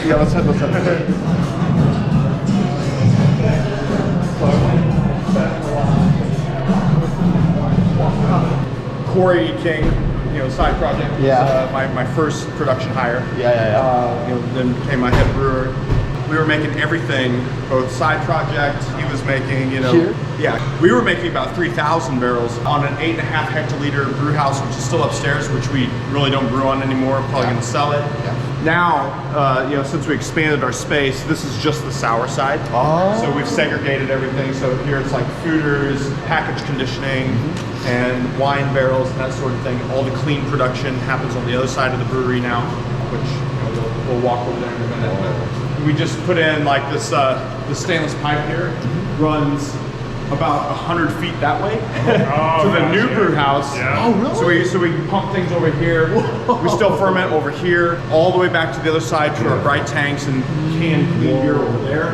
Yeah, let's head. Corey King, side project. Yeah. My first production hire. Yeah. Then became my head brewer. We were making everything, both side projects. He was making, Here? Yeah. We were making about 3,000 barrels on an 8.5 hectoliter brew house, which is still upstairs, which we really don't brew on anymore. Probably going to sell it. Yeah. Now, since we expanded our space, this is just the sour side. Oh. So we've segregated everything. So here it's like fooders, package conditioning, and wine barrels and that sort of thing. All the clean production happens on the other side of the brewery now, which we'll walk over there in a minute. We just put in like this stainless pipe here, runs about 100 feet that way to the new brew house. Yeah. Oh, really? So we pump things over here. We still ferment over here, all the way back to the other side to our bright tanks and canned clean beer over there.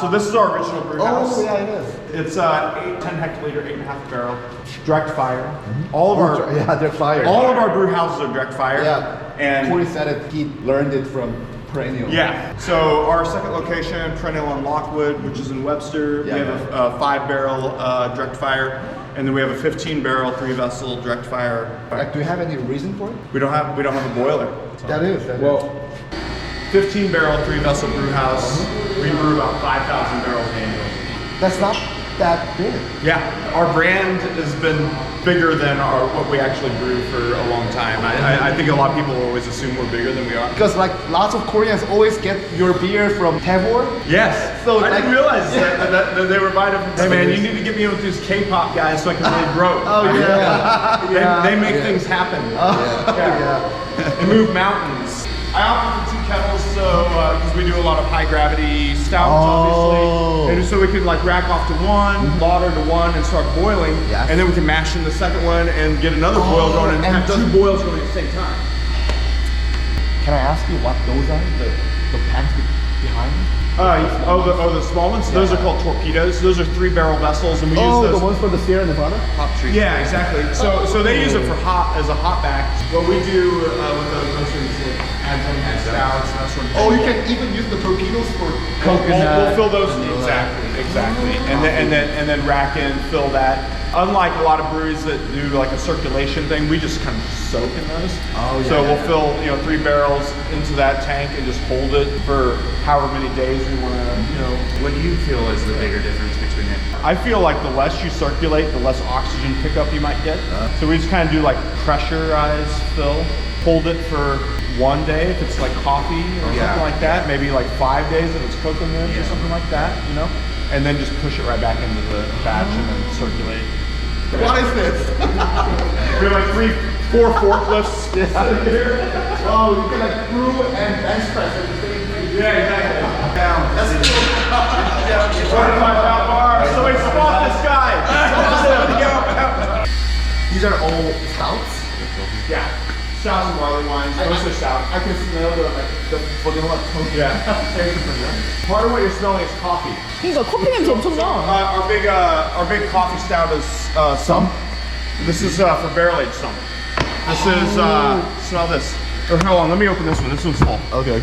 So this is our original brew house. Oh, yeah, it is. It's 10 hectoliter, 8.5 barrel, direct fire. All of our direct fire. All of our brew houses are direct fire. Yeah. And Corey said it. He learned it from Perennial. Yeah. So our second location, Perennial on Lockwood, which is in Webster. Yeah, we have a 5-barrel direct fire, and then we have a 15-barrel 3-vessel direct fire. Like, do you have any reason for it? We don't have a boiler. That is. 15-barrel 3-vessel brew house. We brew about 5,000 barrels annually. That's not that big. Yeah, our brand has been bigger than what we actually brew for a long time. I think a lot of people always assume we're bigger than we are. Because like lots of Koreans always get your beer from Tavor. Yes. So I didn't realize that they were buying it from. Hey man, you need to get me with these K-pop guys so I can really grow. Oh yeah. They make things happen. They move mountains. I opted for 2 kettles, so because we do a lot of high gravity stouts, obviously, and so we can like rack off to one, lauder to one, and start boiling, and then we can mash in the second one and get another boil going, and have 2 boils going at the same time. Can I ask you what those are? The tanks behind? The small ones. Those are called torpedoes. Those are 3-barrel vessels, and we use those. The ones for the Sierra Nevada? Hop trees. Yeah, exactly. So they use it for as a hop back. What we do with those is add stouts and that sort of thing. You can even use the torpedoes for We'll fill those exactly, and then rack in, fill that. Unlike a lot of breweries that do like a circulation thing, we just kind of soak in those. So we'll fill 3 barrels into that tank and just hold it for however many days we want to. What do you feel is the bigger difference between it? I feel like the less you circulate, the less oxygen pickup you might get. So we just kind of do like pressurized fill, hold it for 1 day if it's like coffee or something like that, maybe like 5 days if it's coconuts or something like that, and then just push it right back into the batch and then circulate. What is this? We have like 4 forklifts. You can like brew and bench press at the same thing. Yeah, exactly. That's cool. 25-pound bar. Somebody spot this guy. These are all stouts? Yeah. Stouts and barley wines. Those are stout. I can smell the vanilla coke. Yeah. Part of what you're smelling is coffee. 그러니까 커피 냄새 엄청 나. Our big coffee stout is Sump. This is for barrel aged Sump. This is smell this. Or hold on, let me open this one. This one's full. Okay.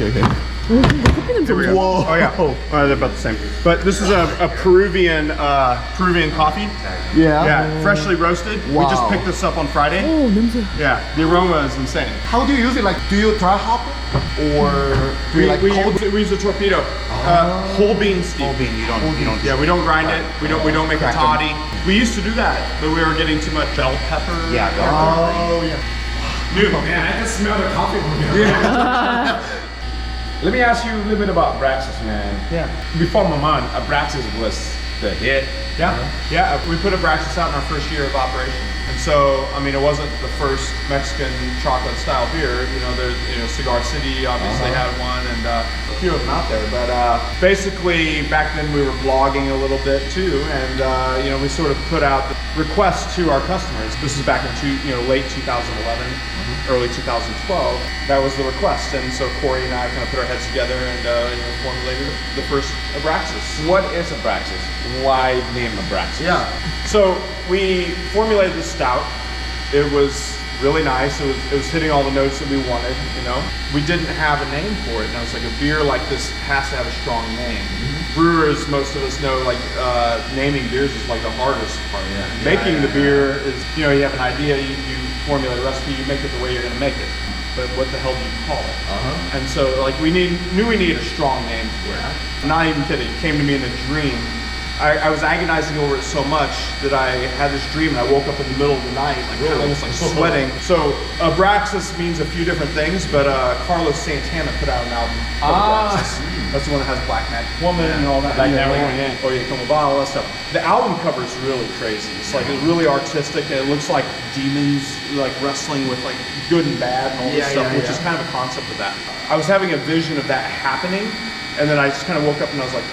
커피 냄새 Here we 엄청 go. Whoa. Oh yeah. They're about the same. But this is a Peruvian coffee. Yeah, freshly roasted. We just Wow. picked this up on Friday. 오 냄새. Yeah, the aroma is insane. How do you use it? Like, do you dry hop it? Or do you like cold? We use a torpedo. Whole bean steep. Whole bean, you don't. Yeah, we don't grind it. We don't make a toddy. We used to do that, but we were getting too much bell pepper. Yeah, Dude, Man, I can smell the coffee from here. Let me ask you a little bit about Abraxas, man. Yeah. Before Maman, Abraxas was the hit. Yeah, we put Abraxas out in our first year of operation. And so, I mean, it wasn't the first Mexican chocolate style beer. There's, Cigar City obviously had one, and a few of them out there. But basically, back then we were blogging a little bit too, and we sort of put out the requests to our customers. This is back in late 2011, early 2012. That was the request, and so Corey and I kind of put our heads together and formulated the first Abraxas. What is Abraxas? Why the name Abraxas? Yeah. So we formulated the stout. It was really nice. It was hitting all the notes that we wanted, you know. We didn't have a name for it, and I was like, a beer like this has to have a strong name. Brewers, most of us know, like naming beers is like the hardest part. Making the beer is, you know, you have an idea, you formulate a recipe, you make it the way you're gonna make it. But what the hell do you call it? And so like we knew we needed a strong name for it. I'm not even kidding, it came to me in a dream. I was agonizing over it so much that I had this dream and I woke up in the middle of the night, like kind of almost like sweating. So Abraxas means a few different things, but Carlos Santana put out an album called Abraxas. That's the one that has Black Magic Woman and all that. Black Magic Woman, yeah. Oh yeah, Como Va, all that stuff. The album cover is really crazy. It's like it's really artistic and it looks like demons like wrestling with like good and bad and all this stuff, which is kind of a concept of that. I was having a vision of that happening, and then I just kind of woke up and I was like,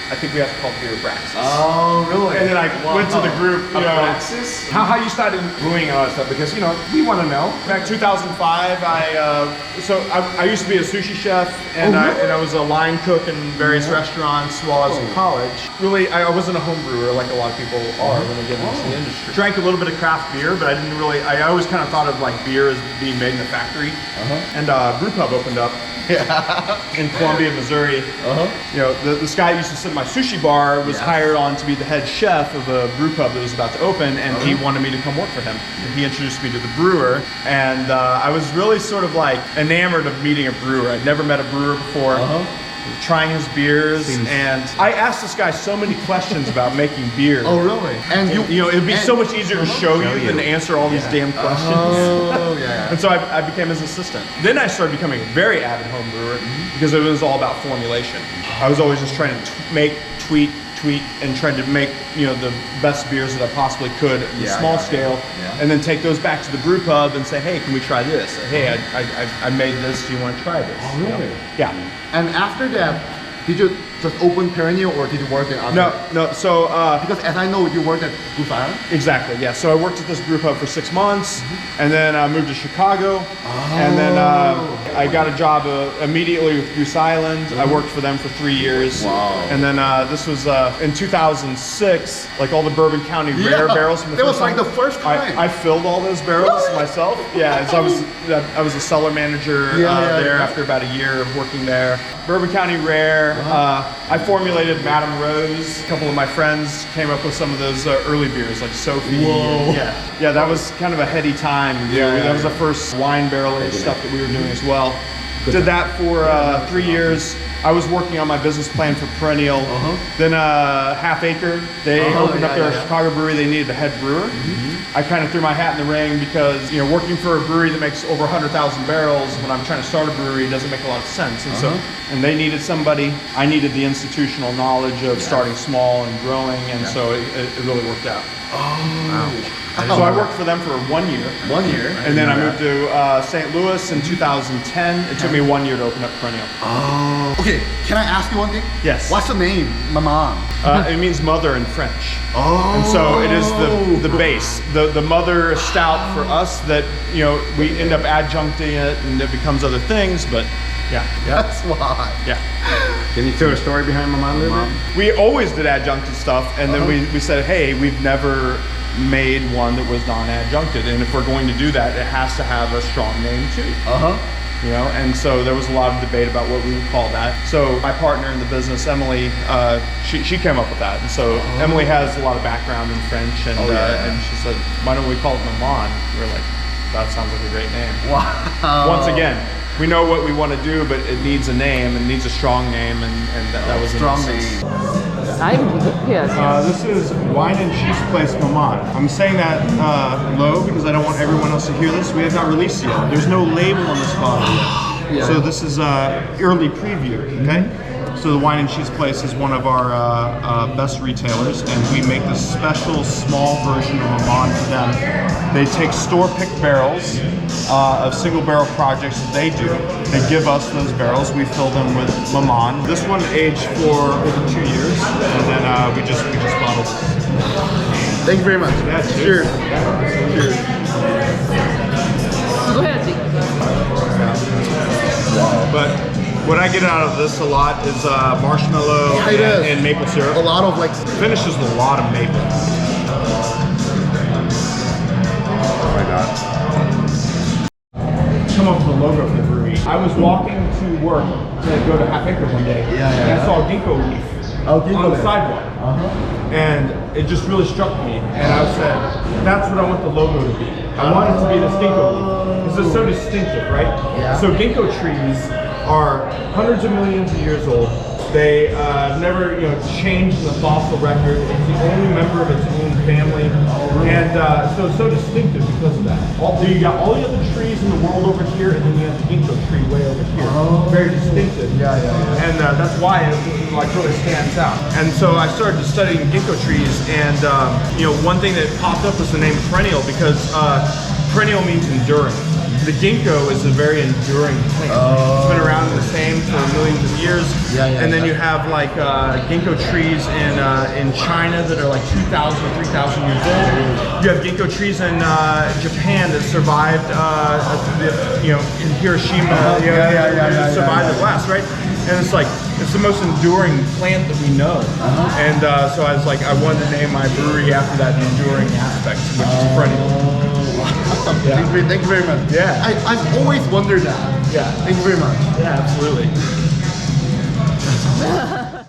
I think we have to call beer Abraxas. Oh, really? And then I went to the group, you know. Abraxas? How you started brewing all that stuff? Because, you know, we want to know. Back 2005, I used to be a sushi chef, and I was a line cook in various restaurants while I was in college. Really, I wasn't a home brewer like a lot of people are when they get into the industry. Drank a little bit of craft beer, but I didn't really, I always kind of thought of like beer as being made in the factory. And Brew Pub opened up. In Columbia, Missouri. You know, this guy used to sit at my sushi bar, was hired on to be the head chef of a brew pub that was about to open, and he wanted me to come work for him. He introduced me to the brewer, and I was really sort of like enamored of meeting a brewer. I'd never met a brewer before. Trying his beers, and I asked this guy so many questions about making beer. Oh, really? And you know, it'd be so much easier to show you than to answer all these damn questions. Oh, yeah. And so I became his assistant. Then I started becoming a very avid home brewer because it was all about formulation. I was always just trying to tweak, and trying to make, you know, the best beers that I possibly could at a small scale, and then take those back to the brew pub and say, hey, can we try this? Hey, I made this. Do you want to try this? Oh, really? Yeah. And after that, did you just open Perennial or did you work in other? No. So because as I know, you worked at Busan. Exactly. Yeah. So I worked at this brew pub for 6 months, and then I moved to Chicago, and then I got a job immediately with Goose Island. I worked for them for 3 years. Wow. And then this was in 2006. Like all the Bourbon County rare barrels from the That was first like time. the first time. I filled all those barrels myself. Yeah. So I was a cellar manager there after about a year of working there. Bourbon County Rare. I formulated Madame Rose. A couple of my friends came up with some of those early beers, like Sophie. Yeah, that was kind of a heady time. That was the first wine barrel aged stuff that we were doing as well. Did that for 3 years. I was working on my business plan for Perennial. Then Half Acre, they opened up their Chicago brewery. They needed a head brewer. I kind of threw my hat in the ring because, you know, working for a brewery that makes over 100,000 barrels when I'm trying to start a brewery doesn't make a lot of sense. And so, and they needed somebody. I needed the institutional knowledge of starting small and growing, and so it really worked out. So I worked for them for 1 year. 1 year. And then I moved to St. Louis in 2010. It took me 1 year to open up Perennial. Oh. Okay, can I ask you one thing? Yes. What's the name, Maman? It means mother in French. Oh. And so it is the base, the mother stout for us that, you know, we end up adjuncting it and it becomes other things, but yeah. That's why. Yeah. Can you tell a story behind Maman? We always did adjuncted stuff, and then we said, hey, we've never made one that was non-adjuncted, and if we're going to do that, it has to have a strong name too. You know, and so there was a lot of debate about what we would call that. So my partner in the business, Emily, she came up with that, and so Emily has a lot of background in French, and and she said, why don't we call it Maman? We're like, that sounds like a great name. Wow. Once again, we know what we want to do, but it needs a name, and needs a strong name, and that was Strong in name. 나이를 공개해야지. This is Wine and Cheese Place Maman. I'm saying that low because I don't want everyone else to hear this. We have not released it yet. There's no label on this bottle yet. So this is early preview, okay? So the Wine and Cheese Place is one of our best retailers, and we make this special small version of Maman for them. They take store-picked barrels of single barrel projects that they do. They give us those barrels. We fill them with Maman. This one aged for over 2 years, and then we just bottled this. Thank you very much. Yeah, Cheers. Cheers. 그거 해야지. But what I get out of this a lot is marshmallow Yeah, it is. and maple syrup. A lot of like. Finishes with a lot of maple. Oh my God. come up with a logo for the brewery. I was walking to work to go to Half Acre one day, and I saw a ginkgo leaf on the sidewalk. And it just really struck me, and I said, that's what I want the logo to be. I want it to be this ginkgo leaf. This is so distinctive, right? So ginkgo trees are hundreds of millions of years old. They never, changed in the fossil record. It's the only member of its own family, and so it's so distinctive because of that. So you got all the other trees in the world over here, and then you have the ginkgo tree way over here. Very distinctive. And that's why it really stands out. And so I started studying ginkgo trees, and one thing that popped up was the name perennial, because perennial means enduring. The ginkgo is a very enduring plant. It's been around the same for millions of years. And then you have like ginkgo trees in China that are like 2,000, 3,000 years old. You have ginkgo trees in Japan that survived, in Hiroshima, survived the blast, right? And it's like, it's the most enduring plant that we know. And so I was like, I wanted to name my brewery after that enduring aspect, which is perennial. Thank you very much. Yeah. I've always wondered that. Yeah. Thank you very much. Yeah, absolutely.